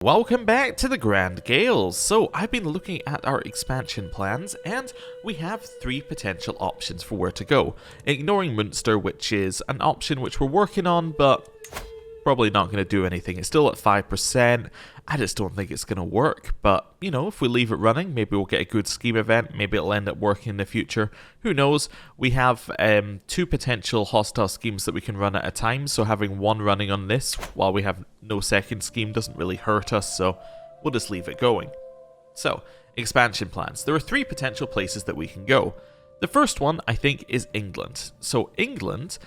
Welcome back to the Grand Gaels. So I've been looking at our expansion plans and we have three potential options for where to go. Ignoring Munster, which is an option which we're working on, but probably not going to do anything. It's still at 5%. I just don't think it's going to work. But, you know, if we leave it running, maybe we'll get a good scheme event. Maybe it'll end up working in the future. Who knows? We have two potential hostile schemes that we can run at a time. So having one running on this while we have no second scheme doesn't really hurt us. So we'll just leave it going. So, expansion plans. There are three potential places that we can go. The first one, I think, is England. So England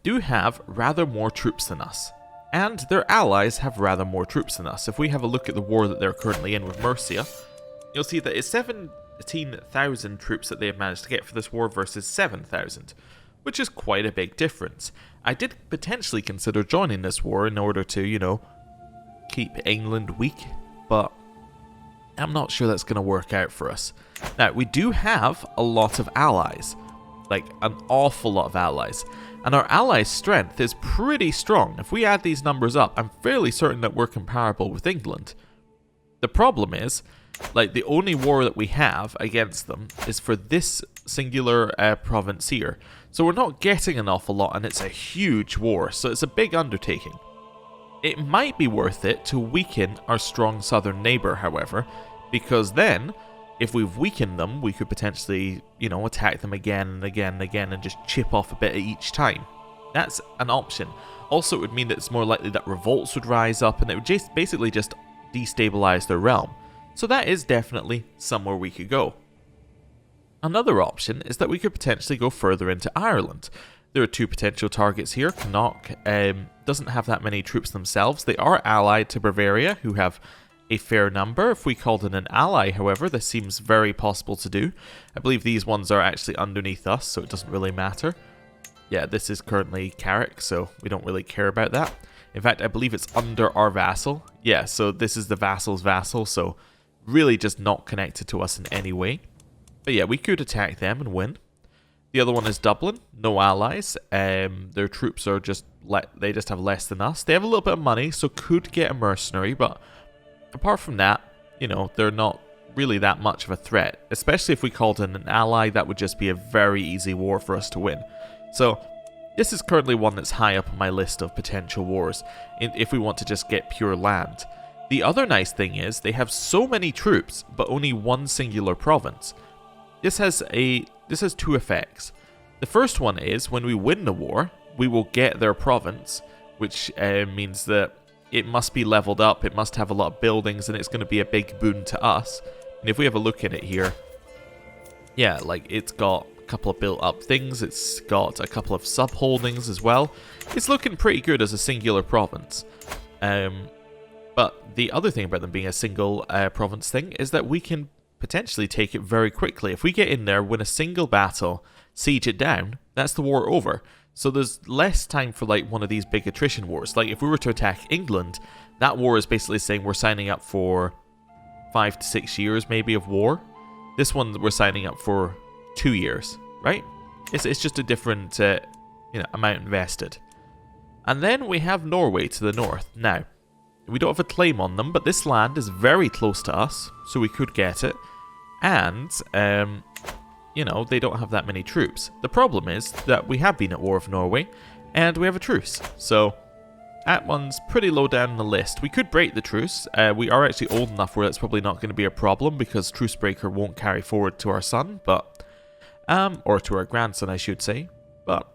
do have rather more troops than us. And their allies have rather more troops than us. If we have a look at the war that they're currently in with Mercia, you'll see that it's 17,000 troops that they have managed to get for this war versus 7,000, which is quite a big difference. I did potentially consider joining this war in order to, you know, keep England weak, but I'm not sure that's going to work out for us. Now, we do have a lot of allies, like an awful lot of allies. And our allies' strength is pretty strong. If we add these numbers up, I'm fairly certain that we're comparable with England. The problem is, like, the only war that we have against them is for this singular province here. So we're not getting an awful lot, and it's a huge war, so it's a big undertaking. It might be worth it to weaken our strong southern neighbour, however, because then, if we've weakened them, we could potentially, you know, attack them again and again and again and just chip off a bit at each time. That's an option. Also, it would mean that it's more likely that revolts would rise up and it would just basically just destabilize their realm. So that is definitely somewhere we could go. Another option is that we could potentially go further into Ireland. There are two potential targets here. Connacht doesn't have that many troops themselves. They are allied to Bavaria, who have a fair number. If we called in an ally, however, this seems very possible to do. I believe these ones are actually underneath us, so it doesn't really matter. Yeah, this is currently Carrick, so we don't really care about that. In fact, I believe it's under our vassal. Yeah, so this is the vassal's vassal, so really just not connected to us in any way. But yeah, we could attack them and win. The other one is Dublin, no allies. Their troops are just, they just have less than us. They have a little bit of money, so could get a mercenary, but apart from that, you know, they're not really that much of a threat. Especially if we called in an ally, that would just be a very easy war for us to win. So, this is currently one that's high up on my list of potential wars, if we want to just get pure land. The other nice thing is, they have so many troops, but only one singular province. This has two effects. The first one is, when we win the war, we will get their province, which means that it must be leveled up, it must have a lot of buildings, and it's going to be a big boon to us. And if we have a look at it here, yeah, like, it's got a couple of built up things, it's got a couple of sub-holdings as well. It's looking pretty good as a singular province. But the other thing about them being a single province thing is that we can potentially take it very quickly. If we get in there, win a single battle, siege it down, that's the war over. So there's less time for, like, one of these big attrition wars. Like, if we were to attack England, that war is basically saying we're signing up for 5 to 6 years maybe of war. This one we're signing up for 2 years, right? It's just a different amount invested. And then we have Norway to the north. Now, we don't have a claim on them, but this land is very close to us, so we could get it. And you know, they don't have that many troops. The problem is that we have been at war with Norway, and we have a truce. So, that one's pretty low down on the list. We could break the truce. We are actually old enough where that's probably not going to be a problem, because truce breaker won't carry forward to our son, but or to our grandson, I should say. But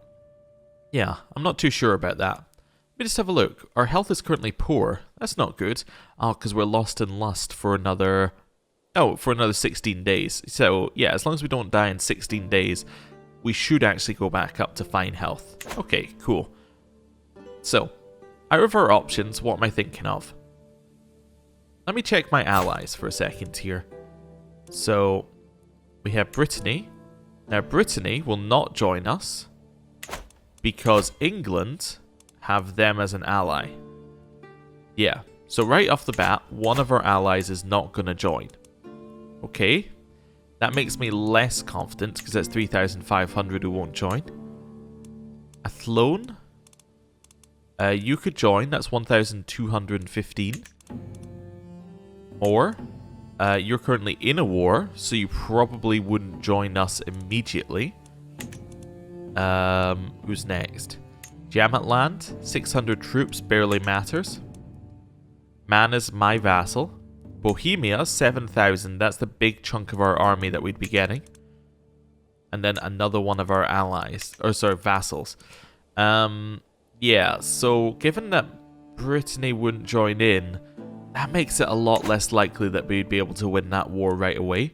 yeah, I'm not too sure about that. Let me just have a look. Our health is currently poor. That's not good. Oh, because we're lost in lust for another 16 days. So, yeah, as long as we don't die in 16 days, we should actually go back up to fine health. Okay, cool. So, out of our options, what am I thinking of? Let me check my allies for a second here. So, we have Brittany. Now, Brittany will not join us because England have them as an ally. Yeah, so right off the bat, one of our allies is not going to join. Okay, that makes me less confident because that's 3,500 who won't join. Athlone, you could join, that's 1,215. Or you're currently in a war, so you probably wouldn't join us immediately. Who's next? Jamatland, 600 troops, barely matters. Mana's my vassal. Bohemia, 7,000. That's the big chunk of our army that we'd be getting. And then another one of our allies, or sorry, vassals. Yeah, so given that Brittany wouldn't join in, that makes it a lot less likely that we'd be able to win that war right away.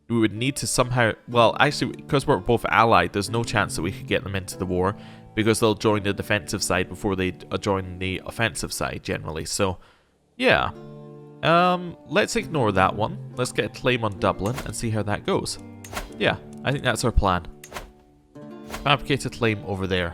We would need to somehow, well, actually, because we're both allied, there's no chance that we could get them into the war, because they'll join the defensive side before they join the offensive side, generally. So, yeah. Let's ignore that one. Let's get a claim on Dublin and see how that goes. Yeah, I think that's our plan. Fabricate a claim over there.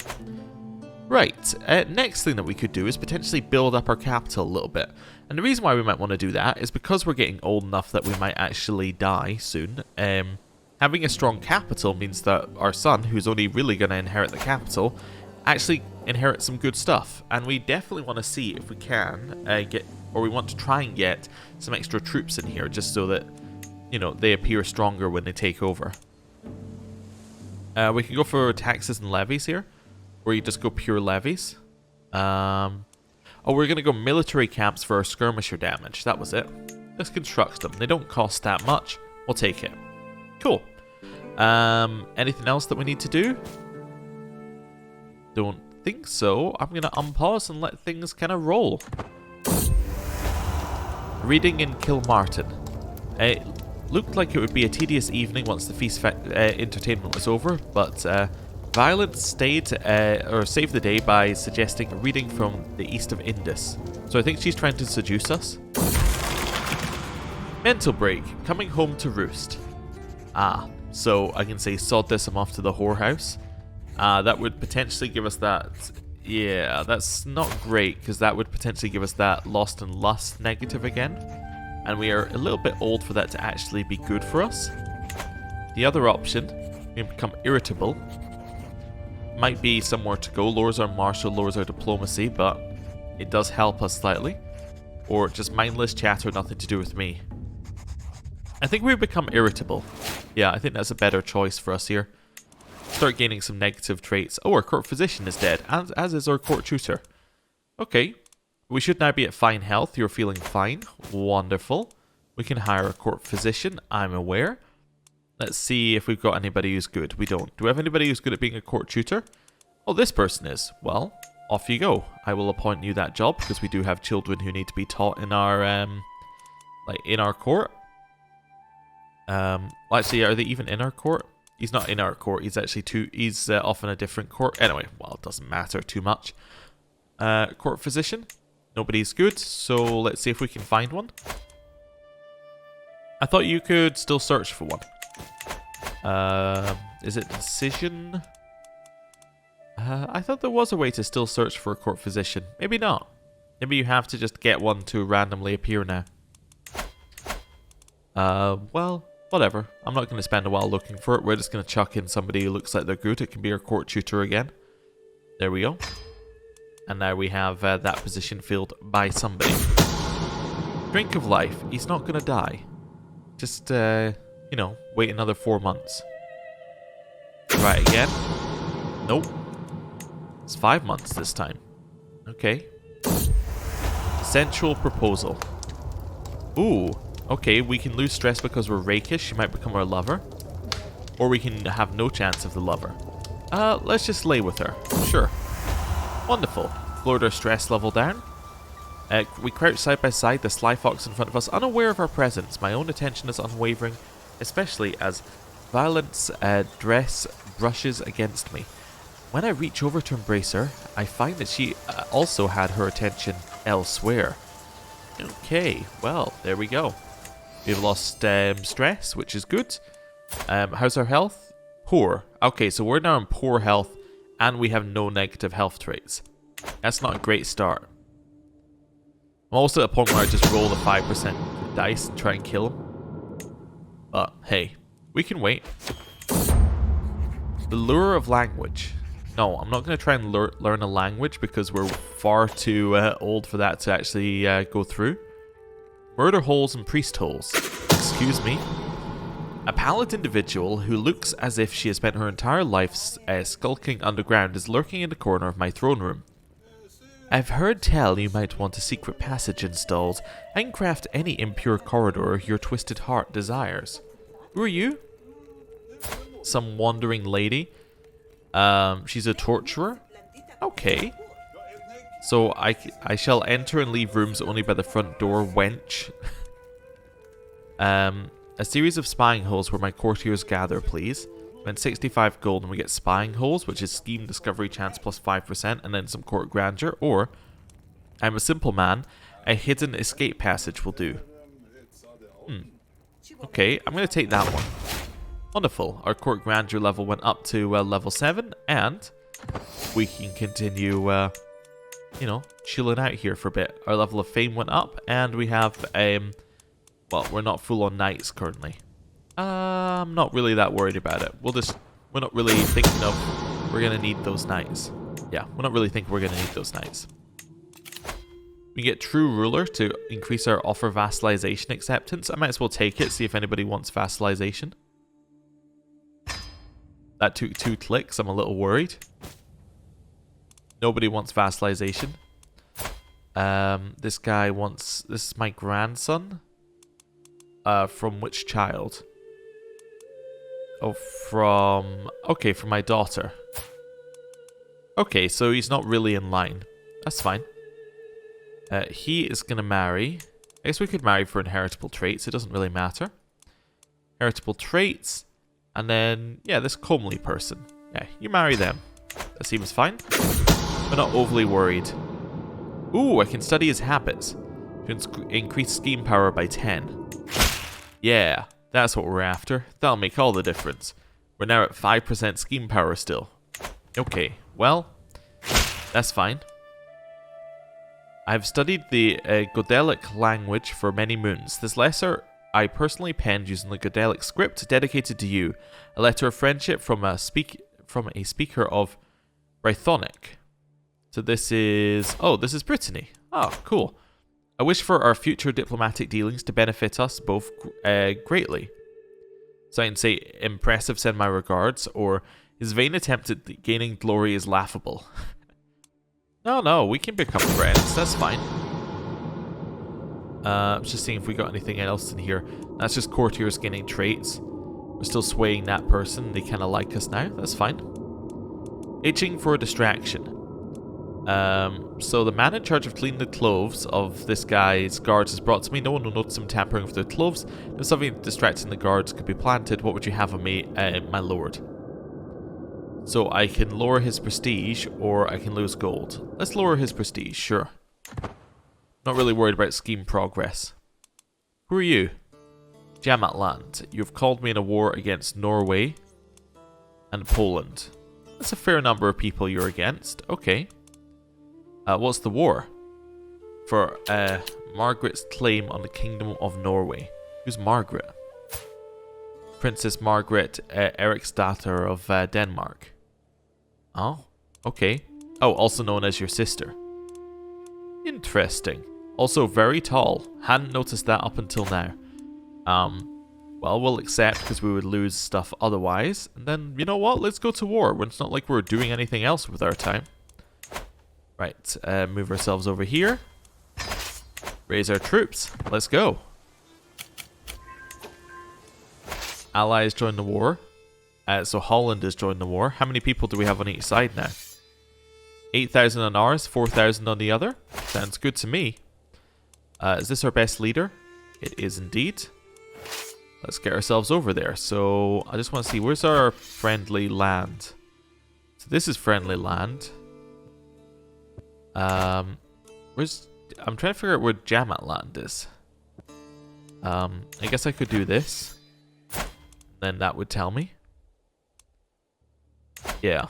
Right, next thing that we could do is potentially build up our capital a little bit. And the reason why we might want to do that is because we're getting old enough that we might actually die soon. Having a strong capital means that our son, who's only really going to inherit the capital, actually inherits some good stuff. And we definitely want to see if we can we want to try and get some extra troops in here, just so that, you know, they appear stronger when they take over. We can go for taxes and levies here, where you just go pure levies. Oh, we're going to go military camps for our skirmisher damage. That was it. Let's construct them. They don't cost that much. We'll take it. Cool. Anything else that we need to do? Don't think so. I'm going to unpause and let things kind of roll. Reading in Kilmartin. It looked like it would be a tedious evening once the feast entertainment was over, but Violet saved the day by suggesting a reading from the east of Indus. So I think she's trying to seduce us. Mental break. Coming home to roost. Ah, so I can say sod this, I'm off to the whorehouse. That would potentially give us that. Yeah, that's not great, because that would potentially give us that lost in lust negative again. And we are a little bit old for that to actually be good for us. The other option, we can become irritable. Might be somewhere to go. Lowers our martial, lowers our diplomacy, but it does help us slightly. Or just mindless chatter, nothing to do with me. I think we become irritable. Yeah, I think that's a better choice for us here. Start gaining some negative traits. Oh, our court physician is dead, as is our court tutor. Okay. We should now be at fine health. You're feeling fine. Wonderful. We can hire a court physician. I'm aware. Let's see if we've got anybody who's good. We don't. Do we have anybody who's good at being a court tutor? Oh, this person is. Well, off you go. I will appoint you that job, because we do have children who need to be taught in our, in our court. Actually, are they even in our court? He's not in our court. He's actually he's off in a different court. Anyway, well, it doesn't matter too much. Court physician. Nobody's good, so let's see if we can find one. I thought you could still search for one. Is it decision? I thought there was a way to still search for a court physician. Maybe not. Maybe you have to just get one to randomly appear now. Well, whatever. I'm not going to spend a while looking for it. We're just going to chuck in somebody who looks like they're good. It can be our court tutor again. There we go. And now we have that position filled by somebody. Drink of life. He's not going to die. Just, you know, wait another 4 months. Try again. Nope. It's 5 months this time. Okay. Sensual Proposal. Ooh. Okay, we can lose stress because we're rakish. She might become our lover. Or we can have no chance of the lover. Let's just lay with her. Sure. Wonderful. Lowered our stress level down. We crouch side by side, the sly fox in front of us, unaware of our presence. My own attention is unwavering, especially as Violet's dress brushes against me. When I reach over to embrace her, I find that she also had her attention elsewhere. Okay, well, there we go. We've lost stress, which is good. How's our health? Poor. Okay, so we're now in poor health, and we have no negative health traits. That's not a great start. I'm also at a point where I just roll the 5% dice and try and kill him. But, hey, we can wait. The lure of language. No, I'm not going to try and learn a language because we're far too old for that to actually go through. Murder holes and priest holes. Excuse me. A pallid individual who looks as if she has spent her entire life skulking underground is lurking in the corner of my throne room. I've heard tell you might want a secret passage installed and craft any impure corridor your twisted heart desires. Who are you? Some wandering lady. She's a torturer? Okay. So I shall enter and leave rooms only by the front door, wench. A series of spying holes where my courtiers gather, please. Spend 65 gold and we get spying holes, which is scheme discovery chance plus 5%, and then some court grandeur. Or, I'm a simple man, a hidden escape passage will do. Okay, I'm going to take that one. Wonderful. Our court grandeur level went up to level 7, and we can continue, you know, chilling out here for a bit. Our level of fame went up, and we have, well, we're not full on knights currently. I'm not really that worried about it. We're not really thinking of we're going to need those knights. Yeah, we're not really thinking we're going to need those knights. We get True Ruler to increase our offer vassalization acceptance. I might as well take it, see if anybody wants vassalization. That took 2 clicks, I'm a little worried. Nobody wants vassalization. This guy wants... This is my grandson. From which child? Oh, from... Okay, from my daughter. Okay, so he's not really in line. That's fine. He is going to marry... I guess we could marry for inheritable traits. It doesn't really matter. Heritable traits. And then, yeah, this comely person. Yeah, you marry them. That seems fine. We're not overly worried. Ooh, I can study his habits. To increase scheme power by 10. Yeah, that's what we're after. That'll make all the difference. We're now at 5% scheme power still. Okay, well, that's fine. I've studied the Gaelic language for many moons. This letter I personally penned using the Gaelic script dedicated to you. A letter of friendship from a speaker of Brythonic. So this is... Oh, this is Brittany. Oh, cool. I wish for our future diplomatic dealings to benefit us both greatly. So I can say, impressive, send my regards, or his vain attempt at gaining glory is laughable. No, we can become friends, that's fine. Just seeing if we got anything else in here. That's just courtiers gaining traits. We're still swaying that person, they kind of like us now, that's fine. Itching for a distraction. So the man in charge of cleaning the clothes of this guy's guards is brought to me. No one will notice him tampering with their clothes. If something distracting the guards could be planted, what would you have of me, my lord? So I can lower his prestige, or I can lose gold. Let's lower his prestige, sure. Not really worried about scheme progress. Who are you? Jamatland. You've called me in a war against Norway and Poland. That's a fair number of people you're against. Okay. What's the war? For Margaret's claim on the Kingdom of Norway. Who's Margaret? Princess Margaret Eriksdatter of Denmark. Oh, okay. Oh, also known as your sister. Interesting. Also very tall. Hadn't noticed that up until now. Well, we'll accept because we would lose stuff otherwise. And then, you know what? Let's go to war. When it's not like we're doing anything else with our time. Right, move ourselves over here. Raise our troops. Let's go. Allies join the war. So Holland has joined the war. How many people do we have on each side now? 8,000 on ours, 4,000 on the other. Sounds good to me. Is this our best leader? It is indeed. Let's get ourselves over there. So I just want to see, where's our friendly land? So this is friendly land. I'm trying to figure out where Jamatland is. I guess I could do this. Then that would tell me. Yeah.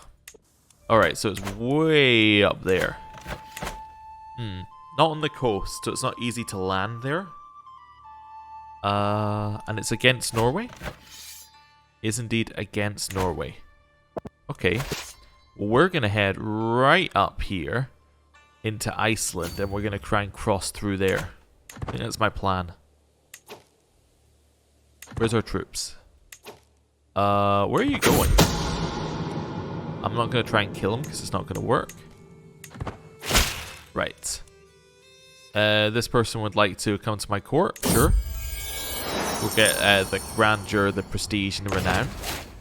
Alright, so it's way up there. Not on the coast, so it's not easy to land there. And it's against Norway? Is indeed against Norway. Okay. Well, we're going to head right up here into Iceland, and we're going to try and cross through there. I think that's my plan. Where's our troops? Where are you going? I'm not going to try and kill him because it's not going to work. Right. This person would like to come to my court. Sure. We'll get the grandeur, the prestige, and the renown.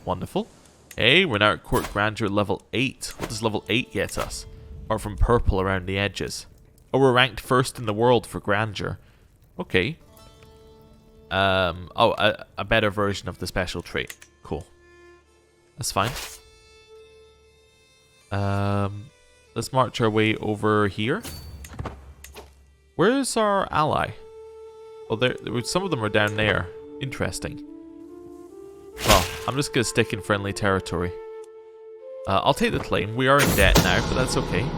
Wonderful. Hey, we're now at court grandeur level 8. What does level 8 get us? Apart from purple around the edges. Oh, we're ranked first in the world for grandeur. Okay. Oh, a better version of the special trait. Cool. That's fine. Let's march our way over here. Where's our ally? Oh, some of them are down there. Interesting. Well, I'm just going to stick in friendly territory. I'll take the claim. We are in debt now, but that's okay.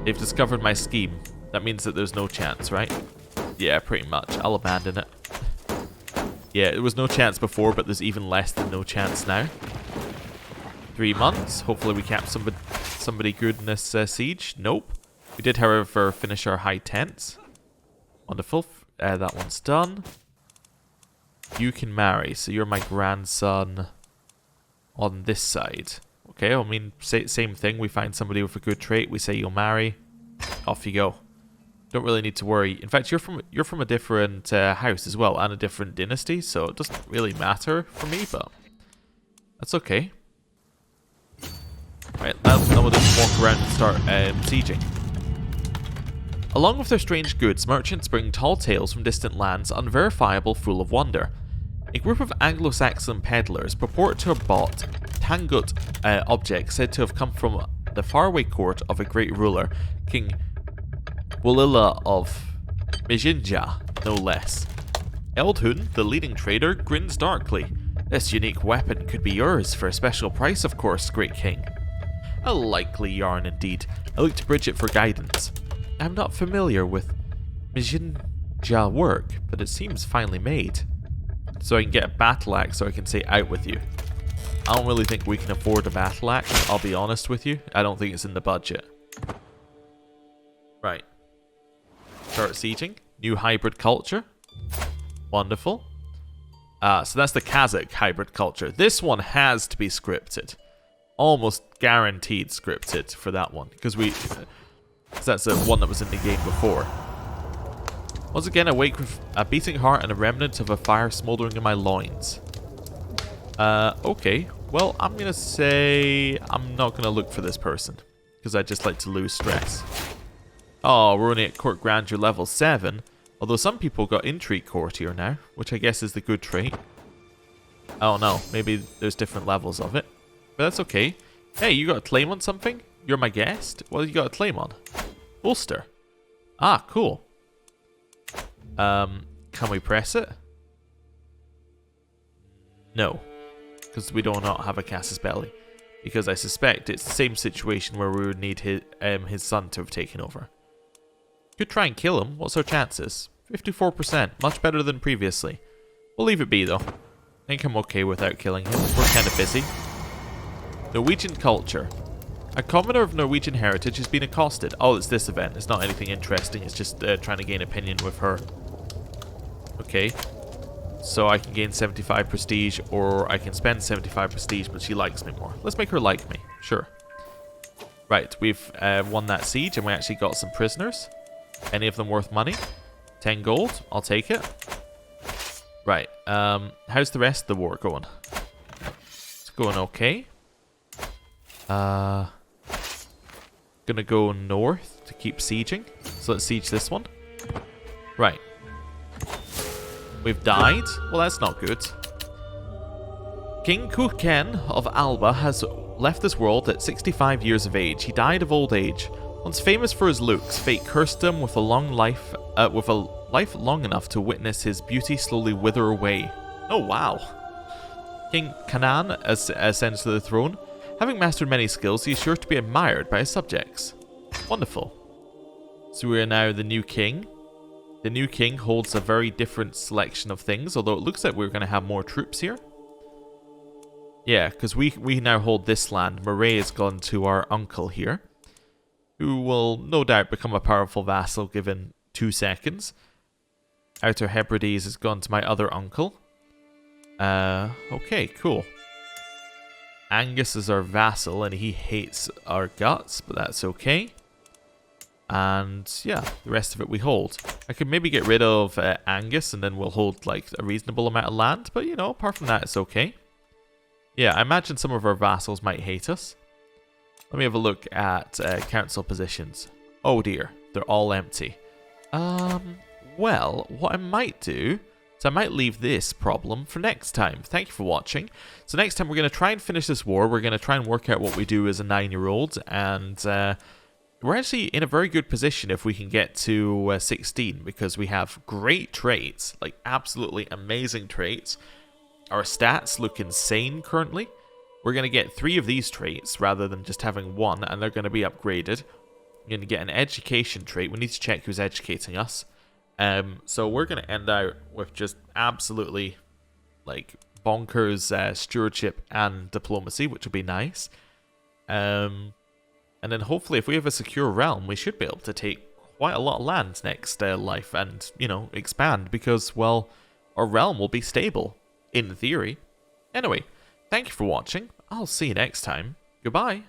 They've discovered my scheme. That means that there's no chance, right? Yeah, pretty much. I'll abandon it. Yeah, there was no chance before, but there's even less than no chance now. 3 months. Hopefully we cap somebody good in this siege. Nope. We did, however, finish our high tents. Wonderful. That one's done. You can marry, so you're my grandson on this side. Okay, I mean, same thing. We find somebody with a good trait. We say you'll marry. Off you go. Don't really need to worry. In fact, you're from a different house as well, and a different dynasty, so it doesn't really matter for me, but that's okay. Right, now we'll just walk around and start sieging. Along with their strange goods, merchants bring tall tales from distant lands, unverifiable, full of wonder. A group of Anglo-Saxon peddlers purport to have bought Tangut objects said to have come from the faraway court of a great ruler, King Wolilla of Mijinja, no less. Eldhun, the leading trader, grins darkly. This unique weapon could be yours for a special price, of course, great king. A likely yarn indeed. I look to Bridget for guidance. I'm not familiar with Mijinja work, but it seems finely made. So I can get a battle axe so I can say out with you. I don't really think we can afford a battle axe, I'll be honest with you. I don't think it's in the budget. Right. Start sieging. New hybrid culture. Wonderful. So that's the Kazakh hybrid culture. This one has to be scripted. Almost guaranteed scripted for that one. Because that's the one that was in the game before. Once again, awake with a beating heart and a remnant of a fire smoldering in my loins. Okay. Well, I'm going to say I'm not going to look for this person. Because I just like to lose stress. Oh, we're only at Court Grandeur level 7. Although some people got Intrigue Courtier now. Which I guess is the good trait. I don't know. Maybe there's different levels of it. But that's okay. Hey, you got a claim on something? You're my guest? What have you got a claim on? Ulster. Ah, cool. Can we press it? No. Because we do not have a Casus Belli. Because I suspect it's the same situation where we would need his son to have taken over. Could try and kill him. What's our chances? 54%. Much better than previously. We'll leave it be though. I think I'm okay without killing him. We're kind of busy. Norwegian culture. A commoner of Norwegian heritage has been accosted. Oh, it's this event. It's not anything interesting. It's just trying to gain opinion with her. Okay. So I can gain 75 prestige, or I can spend 75 prestige, but she likes me more. Let's make her like me. Sure. Right, we've won that siege, and we actually got some prisoners. Any of them worth money? 10 gold. I'll take it. Right. How's the rest of the war going? It's going okay. Gonna go north to keep sieging. So let's siege this one. Right. We've died. Well, that's not good. King Kuchen of Alba has left this world at 65 years of age. He died of old age. Once famous for his looks, fate cursed him with a life long enough to witness his beauty slowly wither away. Oh, wow. King Canaan ascends to the throne. Having mastered many skills, he is sure to be admired by his subjects. Wonderful. So we are now the new king. The new king holds a very different selection of things, although it looks like we're going to have more troops here. Yeah, because we now hold this land. Murray has gone to our uncle here, who will no doubt become a powerful vassal given 2 seconds. Outer Hebrides has gone to my other uncle. Okay, cool. Angus is our vassal, and he hates our guts, but that's okay. And yeah, the rest of it we hold. I could maybe get rid of Angus, and then we'll hold like a reasonable amount of land, but you know, apart from that, it's okay. Yeah, I imagine some of our vassals might hate us. Let me have a look at council positions. Oh dear, they're all empty. Well, what I might do is I might leave this problem for next time. Thank you for watching. So next time we're going to try and finish this war. We're going to try and work out what we do as a 9-year-old. And we're actually in a very good position if we can get to 16. Because we have great traits. Like absolutely amazing traits. Our stats look insane currently. We're going to get 3 of these traits rather than just having 1. And they're going to be upgraded. We're going to get an education trait. We need to check who's educating us. So we're going to end out with just absolutely, like, bonkers stewardship and diplomacy, which will be nice. And then hopefully if we have a secure realm, we should be able to take quite a lot of land next life and, you know, expand because, well, our realm will be stable, in theory. Anyway, thank you for watching. I'll see you next time. Goodbye.